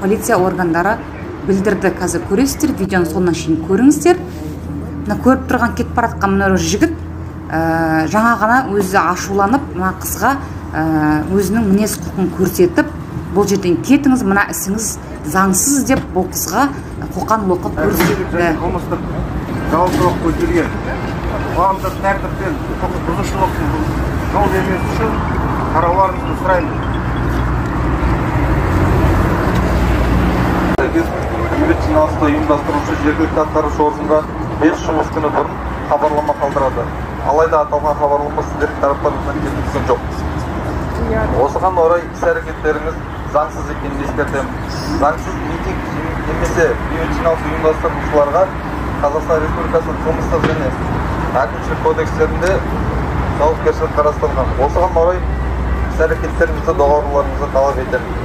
полиция органдары білдірді. Қазір көресіздер, видеоны соңына шейін көріңіздер. Мына көріп тұрған кетіп бара жатқан мына жігіт жаңа ғана өзі ашуланып, мына қызға өзінің мінез құлқын көрсетіп, бұл жерден кетіңіз, мына ісіңіз заңсыз деп бұл қызға қоқан-лоққы көрсетті. Қылмыстық жауаптылық көзделген қоғамдық тәртіп пен құқық бұзушылықтың жол бермес үшін қарауларыңызды сұраймын. Бейбіт жиналысты ұйымдастырушы жергілікті атқарушы органға 5 жұмыс күні бұрын хабарлама қалдырады. Алайда аталған хабарлама сіздердің тараптарыңыздан келіп түскен жоқ. Осыған орай іс-әрекеттеріңіз заңсыз екенін ескертемін. Заңсыз митинг немесе бейбіт жиналыс ұйымдастырушыларға Қазақстан Республикасының қылмыстық және әкімшілік кодекстерінде жауапкершілік қарастырылған. Осыған орай іс-әрекеттеріңізді доғаруларыңызды талап етемін.